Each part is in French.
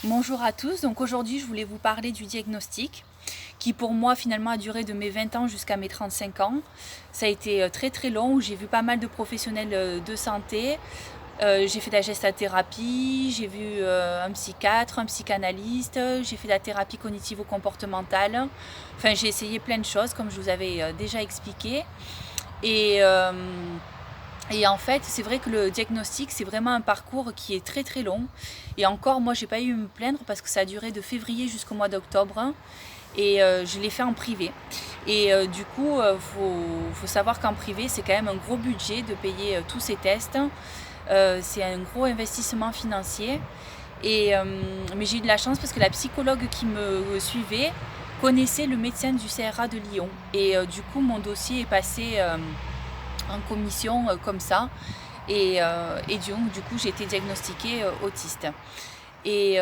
Bonjour à tous, donc aujourd'hui je voulais vous parler du diagnostic qui pour moi finalement a duré de mes 20 ans jusqu'à mes 35 ans. Ça a été très très long, j'ai vu pas mal de professionnels de santé, j'ai fait de la gestalt-thérapie, j'ai vu un psychiatre, un psychanalyste, j'ai fait de la thérapie cognitivo-comportementale, enfin j'ai essayé plein de choses comme je vous avais déjà expliqué et... Et en fait, c'est vrai que le diagnostic, c'est vraiment un parcours qui est très très long. Et encore, moi, j'ai pas eu à me plaindre parce que ça a duré de février jusqu'au mois d'octobre. Et je l'ai fait en privé. Et du coup, faut savoir qu'en privé, c'est quand même un gros budget de payer tous ces tests. C'est un gros investissement financier. Mais j'ai eu de la chance parce que la psychologue qui me suivait connaissait le médecin du CRA de Lyon. Et du coup, mon dossier est passé en commission comme ça. Et donc, du coup, j'ai été diagnostiquée autiste. Et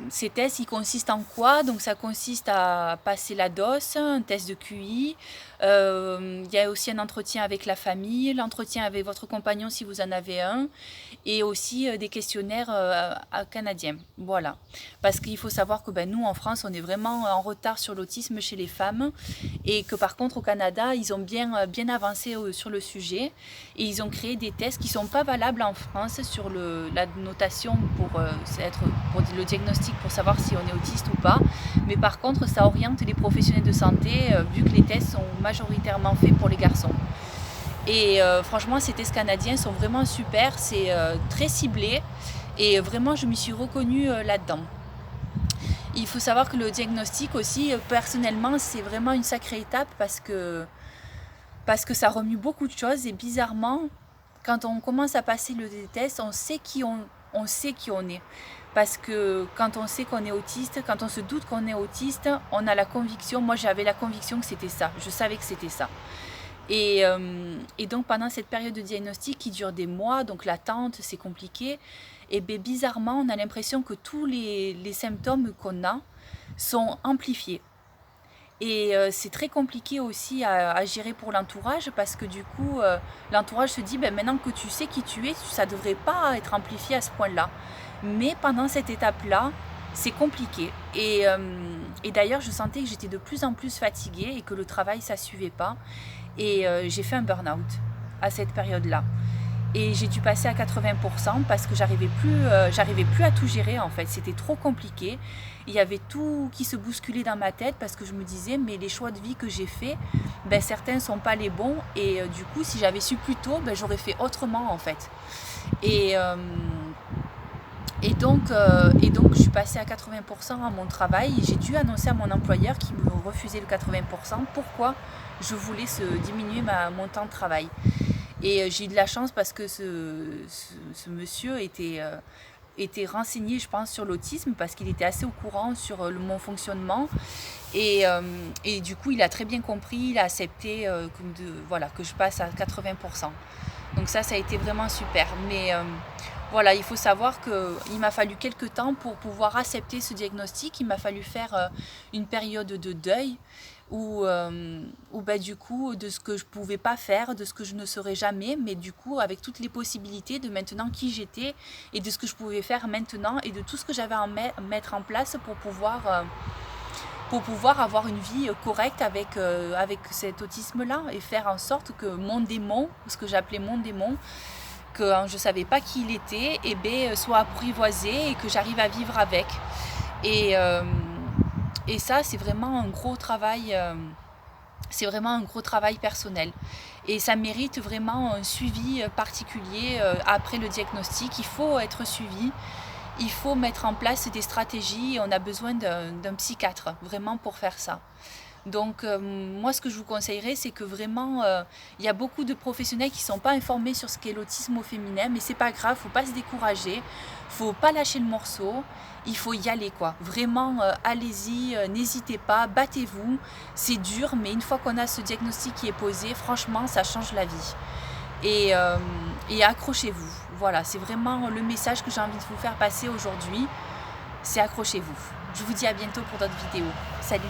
ces tests, ils consistent en quoi? Donc ça consiste à passer la DOS, un test de QI. Il y a aussi un entretien avec la famille, l'entretien avec votre compagnon si vous en avez un, et aussi des questionnaires canadiens. Voilà. Parce qu'il faut savoir que nous, en France, on est vraiment en retard sur l'autisme chez les femmes, et que par contre, au Canada, ils ont bien avancé sur le sujet, et ils ont créé des tests qui ne sont pas valables en France sur la notation pour le diagnostic, pour savoir si on est autiste ou pas. Mais par contre, ça oriente les professionnels de santé, vu que les tests sont majoritairement faits pour les garçons. Et franchement, ces tests canadiens sont vraiment super, c'est très ciblé, et vraiment, je m'y suis reconnue là-dedans. Il faut savoir que le diagnostic aussi, personnellement, c'est vraiment une sacrée étape parce que ça remue beaucoup de choses, et bizarrement, quand on commence à passer le test, on sait qui on est. Parce que quand on sait qu'on est autiste, quand on se doute qu'on est autiste, on a la conviction, moi j'avais la conviction que c'était ça, je savais que c'était ça. Et donc pendant cette période de diagnostic qui dure des mois, donc l'attente, c'est compliqué, et bien bizarrement, on a l'impression que tous les symptômes qu'on a sont amplifiés. Et c'est très compliqué aussi à gérer pour l'entourage parce que du coup, l'entourage se dit, maintenant que tu sais qui tu es, ça ne devrait pas être amplifié à ce point-là. Mais pendant cette étape-là, c'est compliqué. Et d'ailleurs, je sentais que j'étais de plus en plus fatiguée et que le travail, ça ne suivait pas. Et j'ai fait un burn-out à cette période-là. Et j'ai dû passer à 80% parce que j'arrivais plus à tout gérer en fait. C'était trop compliqué. Il y avait tout qui se bousculait dans ma tête parce que je me disais, mais les choix de vie que j'ai faits, certains ne sont pas les bons. Et du coup, si j'avais su plus tôt, j'aurais fait autrement en fait. Et, euh, et donc, je suis passée à 80% à mon travail. J'ai dû annoncer à mon employeur qui me refusait le 80%. Pourquoi je voulais diminuer mon temps de travail. Et j'ai eu de la chance parce que ce monsieur était renseigné, je pense, sur l'autisme parce qu'il était assez au courant sur mon fonctionnement. Et du coup, il a très bien compris, il a accepté que je passe à 80%. Donc ça a été vraiment super. Mais voilà, il faut savoir qu'il m'a fallu quelques temps pour pouvoir accepter ce diagnostic. Il m'a fallu faire une période de deuil où du coup, de ce que je ne pouvais pas faire, de ce que je ne serais jamais, mais du coup, avec toutes les possibilités de maintenant qui j'étais et de ce que je pouvais faire maintenant et de tout ce que j'avais à mettre en place pour pouvoir avoir une vie correcte avec cet autisme-là et faire en sorte que mon démon, ce que j'appelais mon démon, que je ne savais pas qui il était, soit apprivoisé et que j'arrive à vivre avec. Et ça, c'est vraiment un gros travail. C'est vraiment un gros travail personnel. Et ça mérite vraiment un suivi particulier après le diagnostic. Il faut être suivi. Il faut mettre en place des stratégies. On a besoin d'un psychiatre, vraiment, pour faire ça. Donc, moi, ce que je vous conseillerais, c'est que vraiment, il y a beaucoup de professionnels qui ne sont pas informés sur ce qu'est l'autisme au féminin, mais c'est pas grave, faut pas se décourager, faut pas lâcher le morceau, il faut y aller, quoi. Vraiment, allez-y, n'hésitez pas, battez-vous, c'est dur, mais une fois qu'on a ce diagnostic qui est posé, franchement, ça change la vie. Et accrochez-vous. Voilà, c'est vraiment le message que j'ai envie de vous faire passer aujourd'hui, c'est accrochez-vous. Je vous dis à bientôt pour d'autres vidéos. Salut!